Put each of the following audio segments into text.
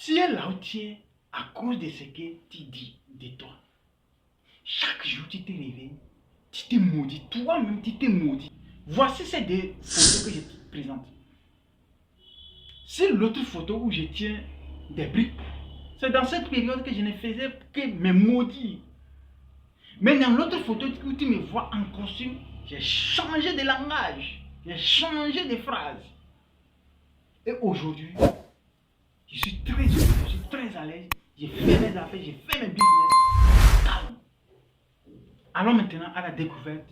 Tu es là où tu es à cause de ce que tu dis de toi. Chaque jour, tu te réveilles, tu te maudis, toi-même, tu te maudis. Voici ces deux photos que je te présente. C'est l'autre photo où je tiens des briques. C'est dans cette période que je ne faisais que me maudire. Mais dans l'autre photo où tu me vois en costume, j'ai changé de langage, j'ai changé de phrase. Et aujourd'hui, je suis très heureux, je suis très à l'aise, j'ai fait mes affaires, j'ai fait mes business. Calme. Allons maintenant à la découverte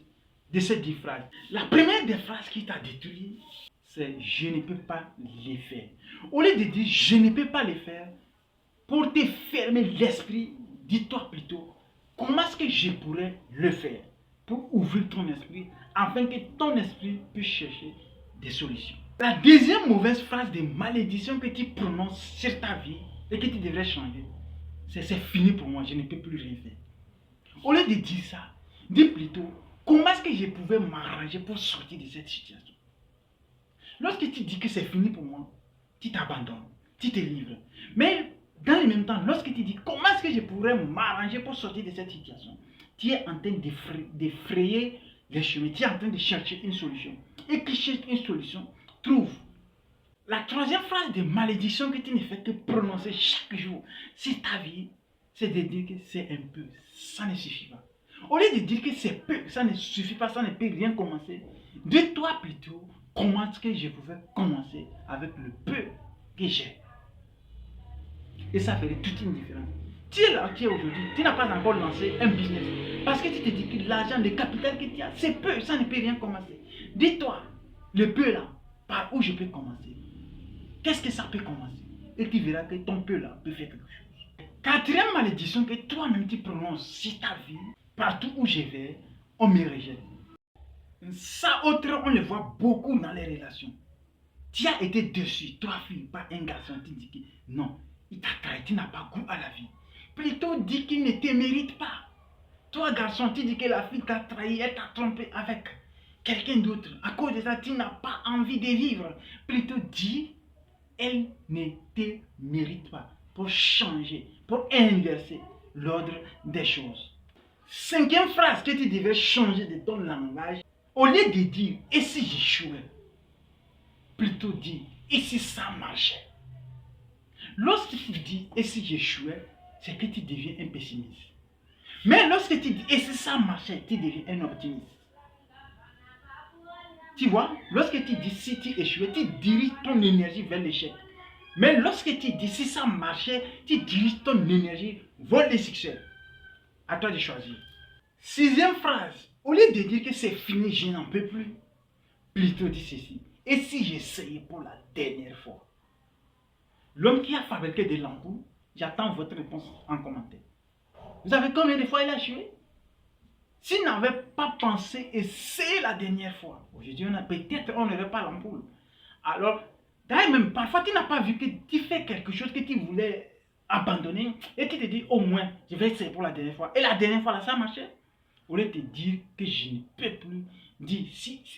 de ces 10 phrases. La première des phrases qui t'a détruit, c'est je ne peux pas les faire. Au lieu de dire je ne peux pas les faire, pour te fermer l'esprit, dis-toi plutôt comment est-ce que je pourrais le faire pour ouvrir ton esprit afin que ton esprit puisse chercher des solutions. La deuxième mauvaise phrase de malédiction que tu prononces sur ta vie et que tu devrais changer, c'est fini pour moi, je ne peux plus rien faire. Au lieu de dire ça, dis plutôt comment est-ce que je pouvais m'arranger pour sortir de cette situation. Lorsque tu dis que c'est fini pour moi, tu t'abandonnes, tu te livres. Mais dans le même temps, lorsque tu dis comment est-ce que je pourrais m'arranger pour sortir de cette situation, tu es en train d'effrayer les chemins, tu es en train de chercher une solution. Et qui cherche une solution, trouve. La troisième phrase de malédiction que tu ne fais que prononcer chaque jour sur ta vie, c'est de dire que c'est un peu, ça ne suffit pas. Au lieu de dire que c'est peu, ça ne suffit pas, ça ne peut rien commencer, dis-toi plutôt comment est-ce que je pouvais commencer avec le peu que j'ai. Et ça ferait toute une différence. Tu es là, tu es aujourd'hui, tu n'as pas encore lancé un business. Parce que tu te dis que l'argent, le capital que tu as, c'est peu, ça ne peut rien commencer. Dis-toi, le peu là, par où je peux commencer? Qu'est-ce que ça peut commencer? Et tu verras que ton peu là peut faire quelque chose. Quatrième malédiction que toi-même tu prononces sur ta vie, partout où je vais, on me rejette. Ça, autre, on le voit beaucoup dans les relations. Tu as été déçu, toi fille, pas un garçon, tu dis que non, il t'a trahi, tu n'as pas goût à la vie. Plutôt dis qu'il ne te mérite pas. Toi garçon, tu dis que la fille t'a trahi, elle t'a trompé avec quelqu'un d'autre. À cause de ça, tu n'as pas envie de vivre. Plutôt dis, elle ne te mérite pas. Pour changer, pour inverser l'ordre des choses. Cinquième phrase que tu devais changer de ton langage, au lieu de dire « et si j'échouais ?» plutôt dire « et si ça marchait ?» Lorsque tu dis « et si j'échouais ?» c'est que tu deviens un pessimiste. Mais lorsque tu dis « et si ça marchait ?» tu deviens un optimiste. Tu vois, lorsque tu dis « si tu échouais », tu diriges ton énergie vers l'échec. Mais lorsque tu dis « si ça marchait », tu diriges ton énergie vers le succès. À toi de choisir. Sixième phrase. Au lieu de dire que c'est fini, je n'en peux plus, plutôt dis ceci. Et si j'essayais pour la dernière fois? L'homme qui a fabriqué des lampes, j'attends votre réponse en commentaire. Vous savez combien de fois il a échoué? S'il n'avait pas pensé essayer la dernière fois, aujourd'hui peut-être on n'aurait pas l'ampoule. Alors, d'ailleurs même, parfois tu n'as pas vu que tu fais quelque chose que tu voulais abandonner et tu te dis au moins je vais essayer pour la dernière fois. Et la dernière fois là ça marchait. Au lieu de te dire que je ne peux plus, dis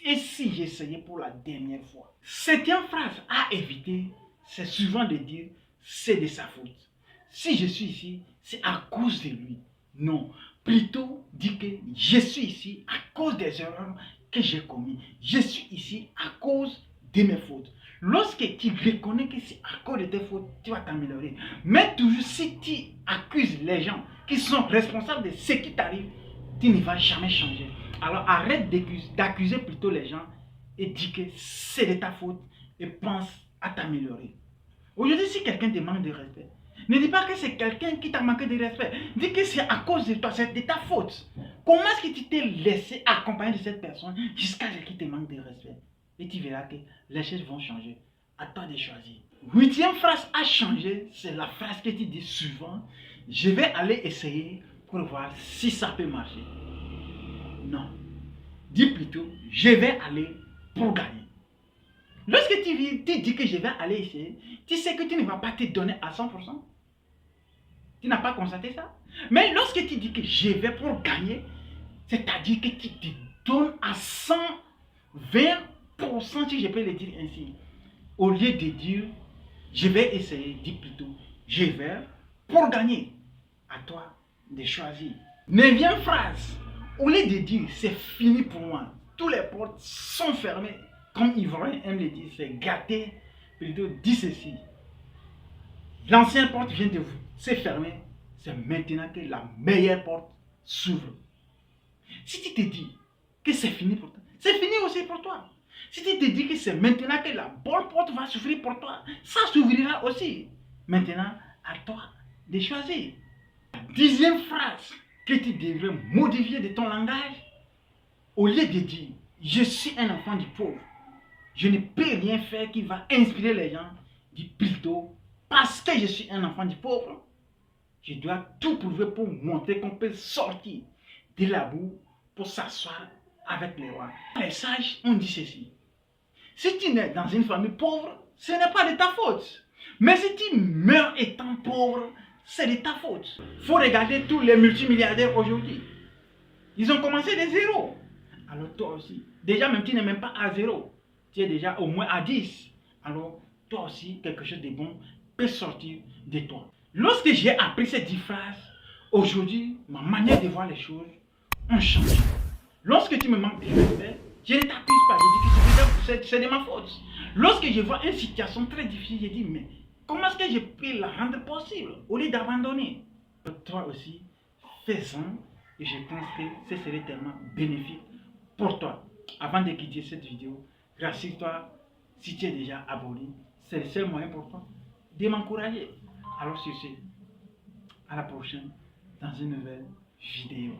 et si j'essayais pour la dernière fois. Septième phrase à éviter, c'est souvent de dire c'est de sa faute. Si je suis ici, c'est à cause de lui. Non, plutôt dis que je suis ici à cause des erreurs que j'ai commises. Je suis ici à cause de mes fautes. Lorsque tu reconnais que c'est à cause de tes fautes, tu vas t'améliorer. Mais toujours si tu accuses les gens qui sont responsables de ce qui t'arrive, tu ne vas jamais changer. Alors arrête d'accuser plutôt les gens et dis que c'est de ta faute et pense à t'améliorer. Aujourd'hui, si quelqu'un te manque de respect, ne dis pas que c'est quelqu'un qui t'a manqué de respect. Dis que c'est à cause de toi, c'est de ta faute. Comment est-ce que tu t'es laissé accompagner de cette personne jusqu'à ce qu'il te manque de respect? Et tu verras que les choses vont changer. À toi de choisir. Huitième phrase à changer, c'est la phrase que tu dis souvent. Je vais aller essayer pour voir si ça peut marcher. Non. Dis plutôt, je vais aller pour gagner. Lorsque tu dis que je vais aller essayer, tu sais que tu ne vas pas te donner à 100%. Tu n'as pas constaté ça? Mais lorsque tu dis que je vais pour gagner, c'est-à-dire que tu te donnes à 120%, si je peux le dire ainsi. Au lieu de dire, je vais essayer, dis plutôt, je vais pour gagner. À toi de choisir. 9e phrase. Au lieu de dire c'est fini pour moi, toutes les portes sont fermées. Comme Ivoirien aime le dire, c'est gâté. Plutôt dit ceci. L'ancienne porte vient de vous. C'est fermé. C'est maintenant que la meilleure porte s'ouvre. Si tu te dis que c'est fini pour toi, c'est fini aussi pour toi. Si tu te dis que c'est maintenant que la bonne porte va s'ouvrir pour toi, ça s'ouvrira aussi. Maintenant, à toi de choisir. La 10e phrase que tu devrais modifier de ton langage, au lieu de dire je suis un enfant du pauvre, je ne peux rien faire qui va inspirer les gens, dis plutôt parce que je suis un enfant du pauvre, je dois tout prouver pour montrer qu'on peut sortir de la boue pour s'asseoir avec les rois. Les sages ont dit ceci. Si tu nais dans une famille pauvre, ce n'est pas de ta faute. Mais si tu meurs étant pauvre, c'est de ta faute. Il faut regarder tous les multimilliardaires aujourd'hui. Ils ont commencé de zéro. Alors toi aussi, déjà même tu n'es même pas à zéro. Tu es déjà au moins à 10. Alors toi aussi, quelque chose de bon peut sortir de toi. Lorsque j'ai appris ces 10 phrases, aujourd'hui, ma manière de voir les choses a changé. Lorsque tu me manques de respect, je ne t'accuse pas, je dis que c'est de ma faute. Lorsque je vois une situation très difficile, je dis, mais comment est-ce que je peux la rendre possible au lieu d'abandonner? Toi aussi, fais-en et je pense que ce serait tellement bénéfique pour toi. Avant de quitter cette vidéo, rassure-toi, si tu es déjà abonné, c'est le seul moyen pour toi de m'encourager. Alors sur ce, à la prochaine dans une nouvelle vidéo.